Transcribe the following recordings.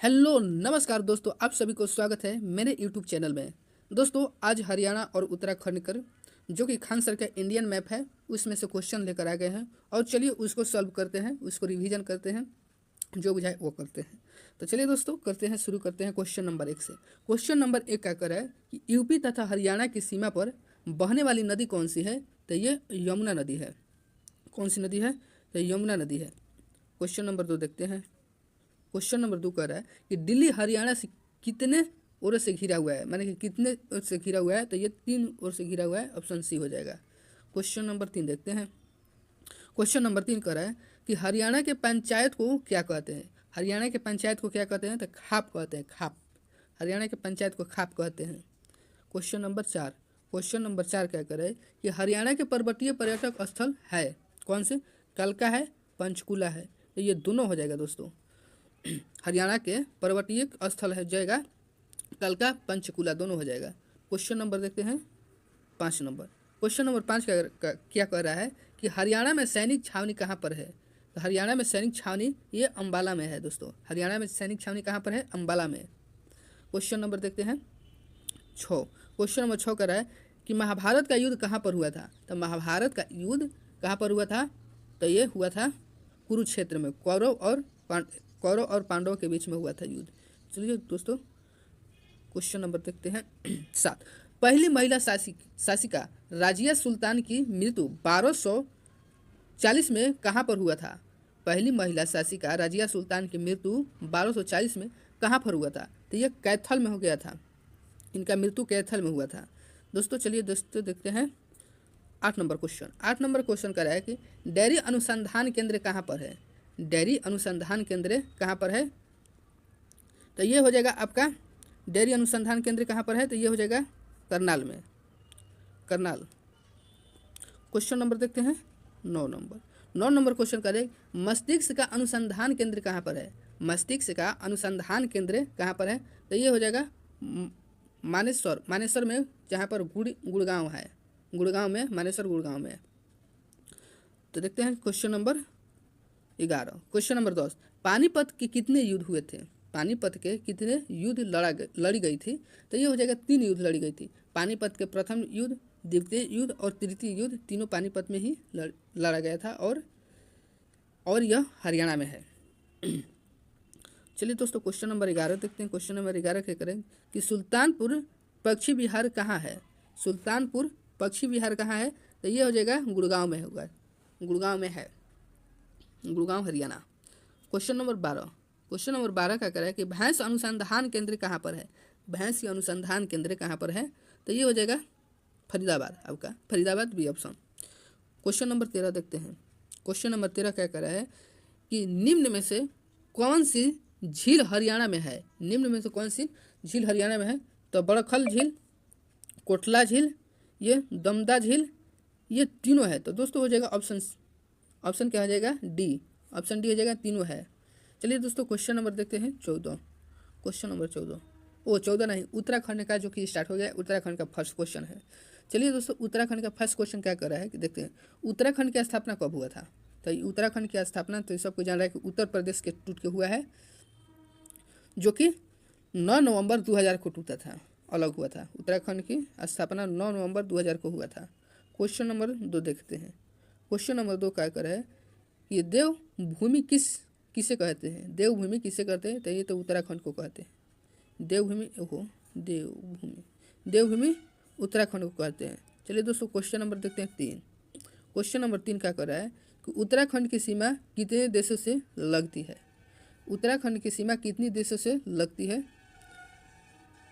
Hello नमस्कार दोस्तों, आप सभी को स्वागत है मेरे यूट्यूब चैनल में। दोस्तों आज हरियाणा और उत्तराखंड कर जो कि खान सर का इंडियन मैप है उसमें से क्वेश्चन लेकर आ गए हैं और चलिए उसको सॉल्व करते हैं, उसको रिवीजन करते हैं, जो बुझाए वो करते हैं। तो चलिए दोस्तों करते हैं, शुरू करते हैं क्वेश्चन नंबर 1 से। क्वेश्चन नंबर 1 क्या कर रहा है कि यूपी तथा हरियाणा की सीमा पर बहने वाली नदी कौन सी है? तो ये यमुना नदी है। कौन सी नदी है? तो यमुना नदी है। क्वेश्चन नंबर 2 देखते हैं। क्वेश्चन नंबर 2 कह रहा है कि दिल्ली हरियाणा से कितने ओर से घिरा हुआ है, माने कि कितने ओर से घिरा हुआ है? तो ये 3 ओर से घिरा हुआ है, ऑप्शन सी हो जाएगा। क्वेश्चन नंबर 3 देखते हैं। क्वेश्चन नंबर 3 कह रहा है कि हरियाणा के पंचायत को क्या कहते हैं? हरियाणा के पंचायत को क्या कहते हैं? तो खाप कहते हैं, खाप। हरियाणा के पंचायत को खाप कहते हैं। Question number 4। क्वेश्चन नंबर 4 क्या कह रहा है कि हरियाणा के पर्वतीय पर्यटक स्थल है कौन से? कलका है, पंचकुला है। तो ये दोनों हो जाएगा दोस्तों। हरियाणा के पर्वतीय स्थल है जाएगा कलका, पंचकुला, दोनों हो जाएगा। क्वेश्चन नंबर देखते हैं 5 नंबर। क्वेश्चन नंबर 5 क्या कह रहा है कि हरियाणा में सैनिक छावनी कहाँ पर है? तो हरियाणा में सैनिक छावनी ये अम्बाला में है दोस्तों। हरियाणा में सैनिक छावनी कहाँ पर है? अम्बाला में। क्वेश्चन नंबर देखते हैं 6। क्वेश्चन नंबर 6 कह रहा है कि महाभारत का युद्ध कहाँ पर हुआ था? तो महाभारत का युद्ध कहाँ पर हुआ था? तो ये हुआ था कुरुक्षेत्र में। कौरव और पांडवों के बीच में हुआ था युद्ध। चलिए दोस्तों क्वेश्चन नंबर देखते हैं 7। पहली महिला शासिका राजिया सुल्तान की मृत्यु 1240 में कहाँ पर हुआ था? पहली महिला शासिका राजिया सुल्तान की मृत्यु 1240 में कहाँ पर हुआ था? तो यह कैथल में हो गया था। इनका मृत्यु कैथल में हुआ था दोस्तों। चलिए दोस्तों देखते हैं 8 नंबर क्वेश्चन। 8 नंबर क्वेश्चन कर रहा है कि डेयरी अनुसंधान केंद्र कहाँ पर है? डेयरी अनुसंधान केंद्र कहाँ पर है? तो ये हो जाएगा आपका डेयरी अनुसंधान केंद्र कहाँ पर है? तो ये हो जाएगा करनाल में, करनाल। क्वेश्चन नंबर देखते हैं 9 नंबर। 9 नंबर क्वेश्चन करें मस्तिष्क का अनुसंधान केंद्र कहाँ पर है? मस्तिष्क का अनुसंधान केंद्र कहाँ पर है? तो ये हो जाएगा मानेसर। मानेसर में, जहाँ पर गुड़गांव है, गुड़गांव में, मानेसर गुड़गांव में। तो देखते हैं question number 11। Question number 10। Panipat के कितने युद्ध हुए थे? पानीपत के कितने युद्ध लड़ी गई थी? तो ये हो जाएगा 3 युद्ध लड़ी गई थी। पानीपत के प्रथम युद्ध, द्वितीय युद्ध और तृतीय युद्ध तीनों पानीपत में ही लड़ा गया था और यह हरियाणा में है। चलिए दोस्तों क्वेश्चन नंबर 11 देखते हैं। क्वेश्चन नंबर 11 क्या करें कि सुल्तानपुर पक्षी विहार कहाँ है? सुल्तानपुर पक्षी विहार कहाँ है? तो ये हो जाएगा गुड़गांव में होगा, गुड़गांव में है, Gurgaon Haryana. Question number 12। Question number 12 का कह रहा है कि भैंस अनुसंधान केंद्र कहाँ पर है? भैंस की अनुसंधान केंद्र कहाँ पर है? तो ये हो जाएगा फरीदाबाद, आपका Faridabad B option. Question number 13 देखते हैं। क्वेश्चन नंबर 13 क्या कह रहा है कि निम्न में से कौन सी झील हरियाणा में है? निम्न में से कौन सी झील हरियाणा में है? तो बड़खल झील, कोटला झील, ये दमदा झील, ये तीनों है। तो दोस्तों हो जाएगा ऑप्शन क्या हो जाएगा? डी। ऑप्शन डी हो जाएगा, तीनों है। चलिए दोस्तों क्वेश्चन नंबर देखते हैं 14। क्वेश्चन नंबर 14, 14 नहीं, उत्तराखंड का जो कि स्टार्ट हो गया, उत्तराखंड का फर्स्ट क्वेश्चन है। चलिए दोस्तों उत्तराखंड का फर्स्ट क्वेश्चन क्या कर रहा है कि देखते हैं उत्तराखंड की स्थापना कब हुआ था? तो उत्तराखंड की स्थापना तो सबको जान रहा है कि उत्तर प्रदेश के टूट के हुआ है, जो कि 9 नवंबर 2000 को टूटा था, अलग हुआ था। उत्तराखंड की स्थापना 9 नवंबर 2000 को हुआ था। क्वेश्चन नंबर 2 देखते हैं। क्वेश्चन नंबर 2 क्या कर रहा है कि देवभूमि किसे कहते हैं? देवभूमि किसे कहते हैं? तो ये तो उत्तराखंड को कहते हैं। देवभूमि उत्तराखंड को कहते हैं। चलिए दोस्तों क्वेश्चन नंबर देखते हैं 3। क्वेश्चन नंबर 3 क्या कर रहा है कि उत्तराखंड की सीमा कितने देशों से लगती है? उत्तराखंड की सीमा कितनी देशों से लगती है?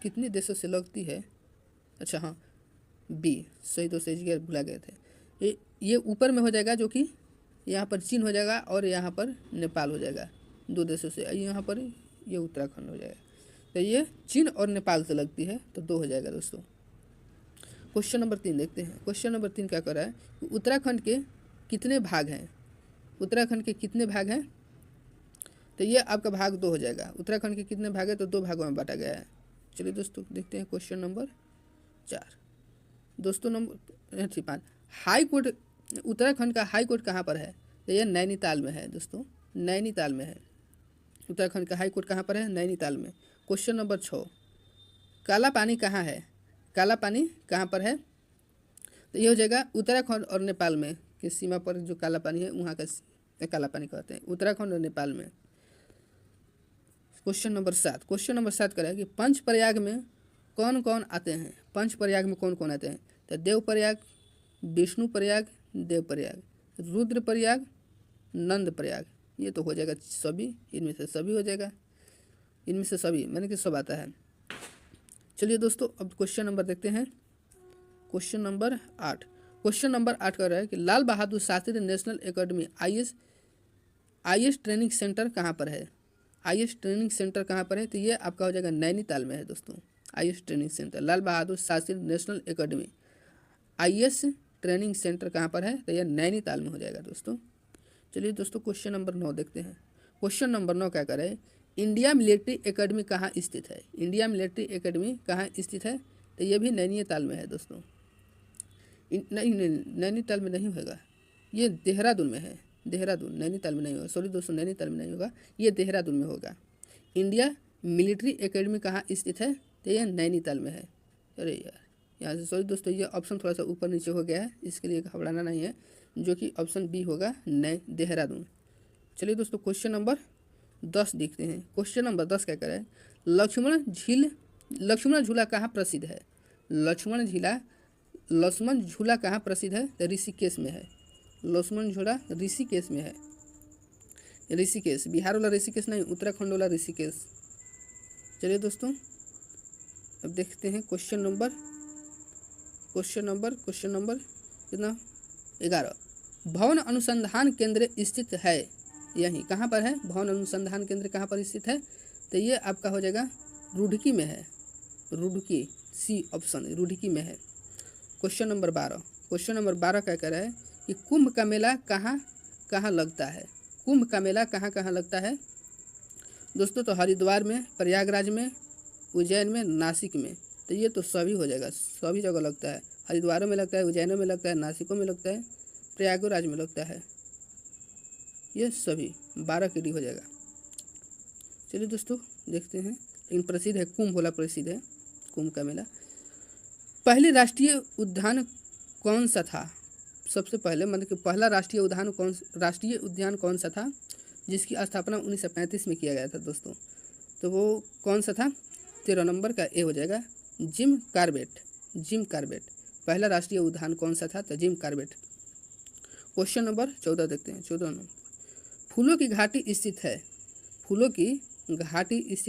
कितनी देशों से लगती है? अच्छा हाँ, बी। सही दोस्तों, इस भुला गए थे। ये ऊपर में हो जाएगा, जो कि यहाँ पर चीन हो जाएगा और यहाँ पर नेपाल हो जाएगा, 2 देशों से। यहाँ पर ये उत्तराखंड हो जाएगा। तो ये चीन और नेपाल से लगती है, तो 2 हो जाएगा दोस्तों। क्वेश्चन नंबर 3 देखते हैं। क्वेश्चन नंबर 3 क्या कर रहा है? उत्तराखंड के कितने भाग हैं? उत्तराखंड के कितने भाग हैं? तो ये आपका भाग 2 हो जाएगा। उत्तराखंड के कितने भाग है? तो 2 भागों में बांटा गया है। चलिए दोस्तों देखते हैं क्वेश्चन नंबर 4। दोस्तों नंबर 5, हाई कोर्ट, उत्तराखंड का हाई कोर्ट कहाँ पर है? तो ये नैनीताल में है दोस्तों, नैनीताल में है। उत्तराखंड का हाई कोर्ट कहाँ पर है? नैनीताल में। क्वेश्चन नंबर 6, काला पानी कहाँ है? काला पानी कहाँ पर है? तो ये हो जाएगा उत्तराखंड और नेपाल में की सीमा पर जो काला पानी है वहाँ का काला पानी कहते हैं, उत्तराखंड और नेपाल में। क्वेश्चन नंबर 7, क्वेश्चन नंबर 7 करें कि पंच प्रयाग में कौन कौन आते हैं? पंच प्रयाग में कौन कौन आते हैं? तो देव प्रयाग, विष्णु प्रयाग, देव प्रयाग, रुद्र प्रयाग, नंद प्रयाग। ये तो हो जाएगा सभी, इनमें से सभी हो जाएगा, इनमें से सभी मैंने कि सब आता है। चलिए दोस्तों अब क्वेश्चन नंबर देखते हैं। क्वेश्चन नंबर 8, क्वेश्चन नंबर 8 कर रहा है कि Lal Bahadur Shastri national academy IAS training centre कहाँ पर है? आईएएस ट्रेनिंग सेंटर कहाँ पर है? तो ये आपका हो जाएगा नैनीताल में है दोस्तों। IAS training centre Lal Bahadur Shastri national academy IAS training centre कहाँ पर है? तो यह नैनीताल में हो जाएगा दोस्तों। चलिए दोस्तों क्वेश्चन नंबर 9 देखते हैं। क्वेश्चन नंबर 9 क्या करें? इंडिया मिलिट्री एकेडमी कहाँ स्थित है? इंडिया मिलिट्री एकेडमी कहाँ स्थित है? तो ये भी नैनीताल में है दोस्तों। नहीं नैनीताल में नहीं होगा, ये देहरादून में है। देहरादून, नैनीताल में नहीं होगा, सॉरी दोस्तों नैनीताल में नहीं होगा, ये देहरादून में होगा। इंडिया मिलिट्री एकेडमी कहाँ स्थित है? तो यह नैनीताल में है। अरे यार यहाँ से सॉरी दोस्तों, ये ऑप्शन थोड़ा सा ऊपर नीचे हो गया है, इसके लिए घबराना नहीं है, जो कि ऑप्शन बी होगा देहरादून। चलिए दोस्तों क्वेश्चन नंबर 10 देखते हैं। क्वेश्चन नंबर 10 क्या करें? लक्ष्मण झूला कहाँ प्रसिद्ध है? लक्ष्मण झूला कहाँ प्रसिद्ध है? तो ऋषिकेश में है। लक्ष्मण झूला ऋषिकेश में है। ऋषिकेश, बिहार वाला ऋषिकेश नहीं, उत्तराखंड वाला ऋषिकेश। चलिए दोस्तों अब देखते हैं क्वेश्चन नंबर कितना? 11, भवन अनुसंधान केंद्र स्थित है यहीं कहाँ पर है? भवन अनुसंधान केंद्र कहाँ पर स्थित है? तो ये आपका हो जाएगा रुड़की में है। रुड़की, सी ऑप्शन, रुड़की में है। क्वेश्चन नंबर 12 क्या कह रहा है कि कुंभ का मेला कहाँ लगता है? कुंभ का मेला कहाँ लगता है दोस्तों? तो हरिद्वार में, प्रयागराज में, उज्जैन में, नासिक में। तो ये तो सभी हो जाएगा, सभी जगह लगता है। हरिद्वारों में लगता है, उज्जैनों में लगता है, नासिकों में लगता है, प्रयागराज में लगता है। ये सभी 12 के डी हो जाएगा। चलिए दोस्तों देखते हैं, लेकिन प्रसिद्ध है, कुंभ वाला प्रसिद्ध है, कुंभ का मेला। पहली राष्ट्रीय उद्यान कौन सा था? सबसे पहले मतलब कि पहला राष्ट्रीय उद्यान कौन सा था जिसकी स्थापना 1935 में किया गया था दोस्तों? तो वो कौन सा था? 13 नंबर का ए हो जाएगा, जिम कार्बेट। पहला राष्ट्रीय उद्यान कौन सा था? तो जिम कार्बेट। क्वेश्चन नंबर 14 देखते हैं। 14 नंबर, फूलों की घाटी स्थित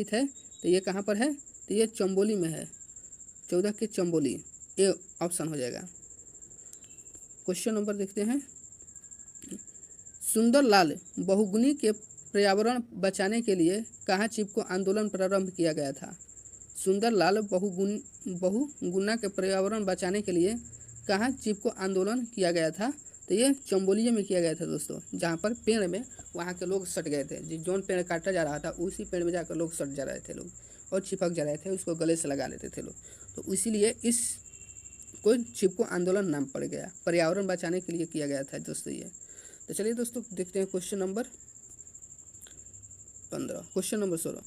है तो ये कहाँ पर है? तो ये चंबोली में है। 14 के चंबोली, ए ऑप्शन हो जाएगा। क्वेश्चन नंबर देखते हैं। सुंदरलाल बहुगुणी के पर्यावरण बचाने के लिए कहाँ चिपको आंदोलन प्रारंभ किया गया था? सुंदरलाल बहुगुणा के पर्यावरण बचाने के लिए कहाँ चिपको आंदोलन किया गया था? तो ये चंबोलिया में किया गया था दोस्तों, जहाँ पर पेड़ में वहाँ के लोग सट गए थे। जोन पेड़ काटा जा रहा था उसी पेड़ में जाकर लोग सट जा रहे थे लोग, और चिपक जा रहे थे, उसको गले से लगा लेते थे लोग। तो इसीलिए इस को चिपको आंदोलन नाम पड़ गया, पर्यावरण बचाने के लिए किया गया था दोस्तों ये। तो चलिए दोस्तों देखते हैं क्वेश्चन नंबर 15। क्वेश्चन नंबर 16,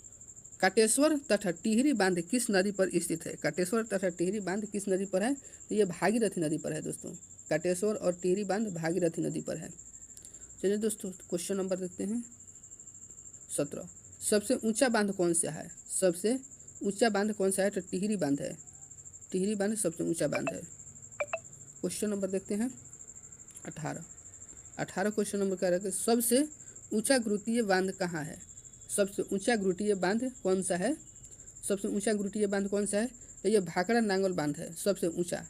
काटेश्वर तथा टिहरी बांध किस नदी पर स्थित है? काटेश्वर तथा टिहरी बांध किस नदी पर है? तो ये भागीरथी नदी पर है दोस्तों। काटेश्वर और टिहरी बांध भागीरथी नदी पर है। चलिए दोस्तों क्वेश्चन नंबर देखते हैं 17, सबसे ऊंचा बांध कौन सा है? सबसे ऊंचा बांध कौन सा है? तो टिहरी बांध है। टिहरी बांध सबसे ऊंचा बांध है। क्वेश्चन नंबर देखते हैं 18 क्वेश्चन नंबर क्या है? सबसे ऊंचा गुरुत्वीय बांध कहाँ है? सबसे ऊंचा गुरुत्वीय बांध कौन सा है? सबसे ऊंचा गुरुत्वीय बांध कौन सा है? तो ये भाखड़ा नांगल बांध है, सबसे ऊंचा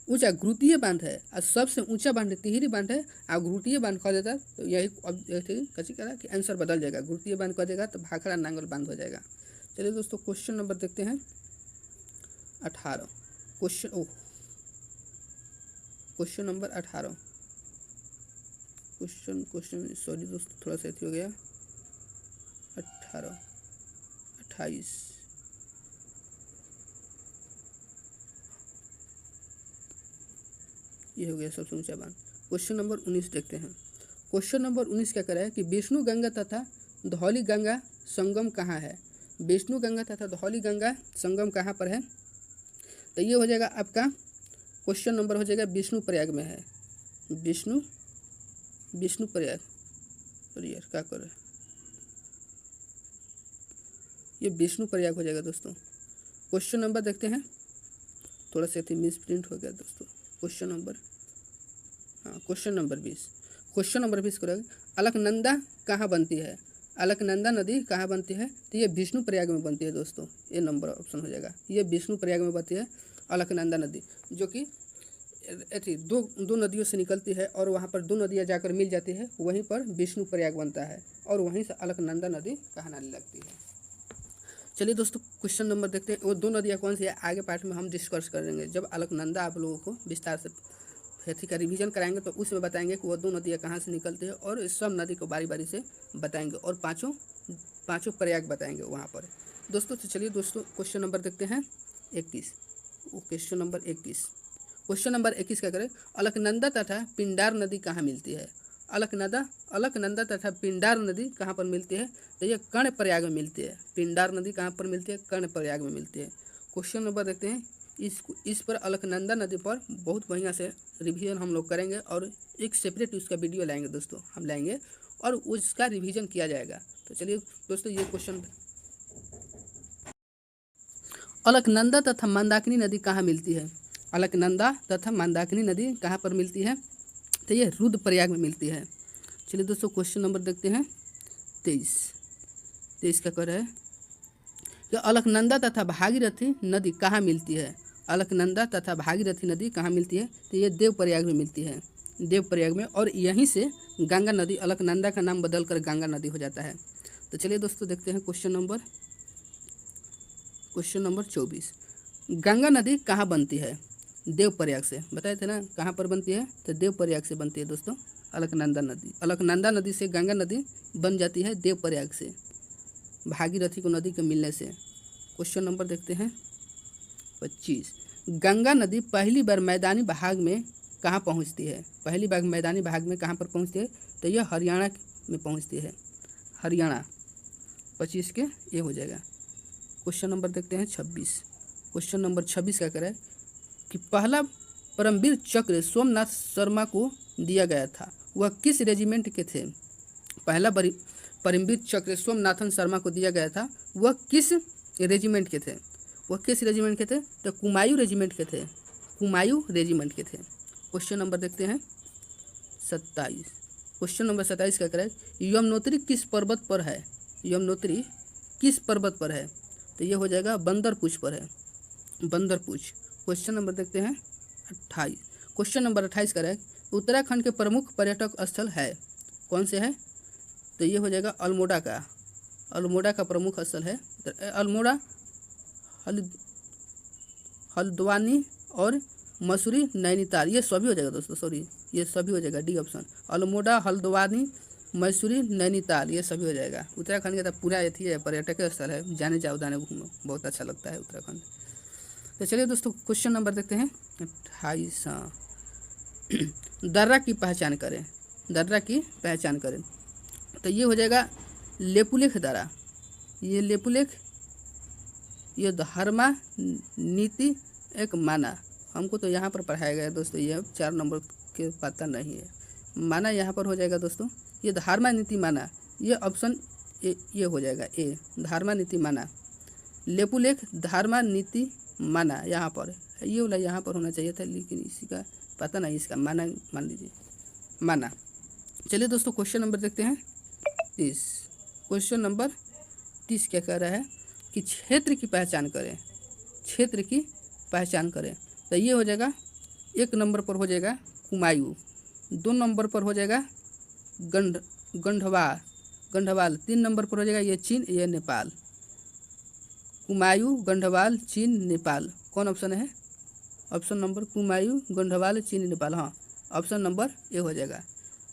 ऊंचा गुरुत्वीय बांध है। और सबसे ऊंचा बांध टिहरी बांध है, और गुरुत्वीय बांध कह देता तो यही कची करा कि आंसर बदल जाएगा, गुरुत्वीय बांध कह देगा तो भाखड़ा नांगल बांध हो जाएगा। चलिए दोस्तों क्वेश्चन नंबर देखते हैं 18। क्वेश्चन नंबर 18 क्वेश्चन सॉरी दोस्तों थोड़ा सा हो गया। 28 ये हो गया सबसे ऊंचा बांध। क्वेश्चन नंबर 19 देखते हैं। क्वेश्चन नंबर 19 क्या कह रहा है कि विष्णु गंगा तथा धौली गंगा संगम कहाँ है? विष्णु गंगा तथा धौली गंगा संगम कहाँ पर है? तो ये हो जाएगा आपका क्वेश्चन नंबर हो जाएगा विष्णु प्रयाग में है। विष्णु प्रयाग, अरे यार क्या कर रहे हैं, ये विष्णु प्रयाग हो जाएगा दोस्तों। क्वेश्चन नंबर देखते हैं, थोड़ा सा मिस प्रिंट हो गया दोस्तों। क्वेश्चन नंबर, हाँ क्वेश्चन नंबर 20। क्वेश्चन नंबर 20 करेगा, अलकनंदा कहाँ बनती है? अलकनंदा नदी कहाँ बनती है? तो ये विष्णु प्रयाग में बनती है दोस्तों। ये नंबर ऑप्शन हो जाएगा, ये विष्णु प्रयाग में बनती है अलकनंदा नदी, जो कि ऐसी दो नदियों से निकलती है और वहाँ पर 2 नदियाँ जाकर मिल जाती है, वहीं पर विष्णु प्रयाग बनता है और वहीं से अलकनंदा नदी कहलाने लगती है। चलिए दोस्तों क्वेश्चन नंबर देखते हैं, वो 2 नदियाँ कौन सी है आगे पार्ट में हम डिस्कस करेंगे। जब अलकनंदा आप लोगों को विस्तार से खेती का रिवीजन कराएंगे तो उसमें बताएंगे कि वो 2 नदियाँ कहाँ से निकलती है और इस सब नदी को बारी बारी से बताएंगे और पाँचों प्रयाग बताएंगे वहाँ पर दोस्तों। तो चलिए दोस्तों क्वेश्चन नंबर देखते हैं 21। क्वेश्चन नंबर 21, क्वेश्चन नंबर 21 क्या करें, अलकनंदा तथा पिंडार नदी कहाँ मिलती है? अलकनंदा तथा पिंडार नदी कहाँ पर मिलती है? तो ये कर्णप्रयाग में मिलती है। पिंडार नदी कहाँ पर मिलती है? कर्णप्रयाग में मिलती है। क्वेश्चन नंबर देखते हैं, इस पर अलकनंदा नदी पर बहुत बढ़िया से रिवीजन हम लोग करेंगे और एक सेपरेट उसका वीडियो लाएंगे दोस्तों, हम लाएंगे और उसका रिवीजन किया जाएगा। तो चलिए दोस्तों ये क्वेश्चन, अलकनंदा तथा मंदाकिनी नदी कहाँ मिलती है? अलकनंदा तथा मंदाकिनी नदी कहाँ पर मिलती है? तो ये रुद्रप्रयाग में मिलती है। चलिए दोस्तों क्वेश्चन नंबर देखते हैं 23 का कर है कि अलकनंदा तथा भागीरथी नदी कहाँ मिलती है? अलकनंदा तथा भागीरथी नदी कहाँ मिलती है? तो ये देवप्रयाग में मिलती है, देवप्रयाग में, और यहीं से गंगा नदी, अलकनंदा का नाम बदलकर गंगा नदी हो जाता है। तो चलिए दोस्तों देखते हैं क्वेश्चन नंबर 24, गंगा नदी कहाँ बनती है? देवप्रयाग से, बताए थे ना कहाँ पर बनती है? तो देवप्रयाग से बनती है दोस्तों अलकनंदा नदी। अलकनंदा नदी से गंगा नदी बन जाती है देवप्रयाग से, भागीरथी को नदी के मिलने से। क्वेश्चन नंबर देखते हैं 25, गंगा नदी पहली बार मैदानी भाग में कहाँ पहुँचती है? पहली बार मैदानी भाग में कहाँ पर पहुँचती है? तो यह हरियाणा में पहुँचती है, हरियाणा। 25 के ये हो जाएगा। क्वेश्चन नंबर देखते हैं 26। क्वेश्चन नंबर 26 क्या करें कि पहला परमवीर चक्र सोमनाथ शर्मा को दिया गया था, वह किस रेजिमेंट के थे? पहला परमवीर चक्र सोमनाथन शर्मा को दिया गया था, वह किस रेजिमेंट के थे? वह किस रेजिमेंट के थे? तो कुमायूं रेजिमेंट के थे, कुमायूं रेजिमेंट के थे। क्वेश्चन नंबर देखते हैं 27। क्वेश्चन नंबर 27 क्या करें, यमुनोत्री किस पर्वत पर है? यमुनोत्री किस पर्वत पर है? तो ये हो जाएगा बंदरपूछ पर है, बंदरपूछ। क्वेश्चन नंबर देखते हैं 28। क्वेश्चन नंबर 28 का है, उत्तराखंड के प्रमुख पर्यटक स्थल है, कौन से है? तो ये हो जाएगा अल्मोड़ा का, अल्मोड़ा का प्रमुख स्थल है। अल्मोड़ा, हल्द्वानी और मसूरी, नैनीताल, ये सभी हो जाएगा दोस्तों, सॉरी ये सभी हो जाएगा, डी ऑप्शन। अल्मोड़ा, हल्द्वानी, मसूरी, नैनीताल, ये सभी हो जाएगा। उत्तराखंड का तो पूरा ये है पर्यटक स्थल है, जाने जाओ दाने घूमो, बहुत अच्छा लगता है उत्तराखंड। तो चलिए दोस्तों क्वेश्चन नंबर देखते हैं 28। हाँ, दर्रा की पहचान करें, दर्रा की पहचान करें। तो ये हो जाएगा लेपुलेख दर्रा, ये लेपुलेख, ये धर्मा नीति एक माना, हमको तो यहाँ पर पढ़ाया गया दोस्तों, ये 4 नंबर के पता नहीं है। माना यहाँ पर हो जाएगा दोस्तों, ये धर्मा नीति माना, ये ऑप्शन ये हो जाएगा ए, धर्मा नीति माना। लेपुलेख धर्मा नीति माना यहाँ पर, ये वाला यहाँ पर होना चाहिए था, लेकिन इसी का पता नहीं, इसका माना मान लीजिए, माना। चलिए दोस्तों क्वेश्चन नंबर देखते हैं 30। क्वेश्चन नंबर 30 क्या कह रहा है कि क्षेत्र की पहचान करें, क्षेत्र की पहचान करें। तो ये हो जाएगा 1 नंबर पर हो जाएगा कुमायूं, 2 नंबर पर हो जाएगा गंधवाल, 3 नंबर पर हो जाएगा ये चीन, ये नेपाल। कुमायूं, गंधवाल, चीन, नेपाल, कौन ऑप्शन है? ऑप्शन नंबर कुमायूं, गंधवाल, चीन, नेपाल, हाँ ऑप्शन नंबर ए हो जाएगा।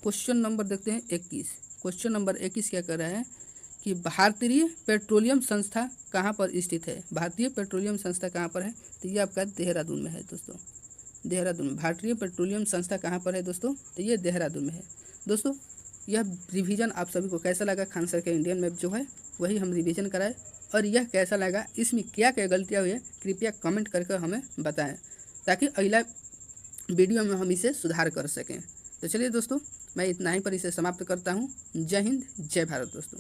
क्वेश्चन नंबर देखते हैं 21। क्वेश्चन नंबर 21 क्या कर रहा है कि भारतीय पेट्रोलियम संस्था कहाँ पर स्थित है? भारतीय पेट्रोलियम संस्था कहाँ पर है? तो ये आपका देहरादून में है दोस्तों, देहरादून में। भारतीय पेट्रोलियम संस्था कहाँ पर है दोस्तों? तो ये देहरादून में है दोस्तों। यह रिवीजन आप सभी को कैसा लगा, खान सर के इंडियन मैप जो है वही हम रिवीजन कराए, और यह कैसा लगा, इसमें क्या क्या गलतियाँ हुई है कृपया कमेंट करके हमें बताएं, ताकि अगला वीडियो में हम इसे सुधार कर सकें। तो चलिए दोस्तों, मैं इतना ही पर इसे समाप्त करता हूँ। जय हिंद, जय भारत दोस्तों।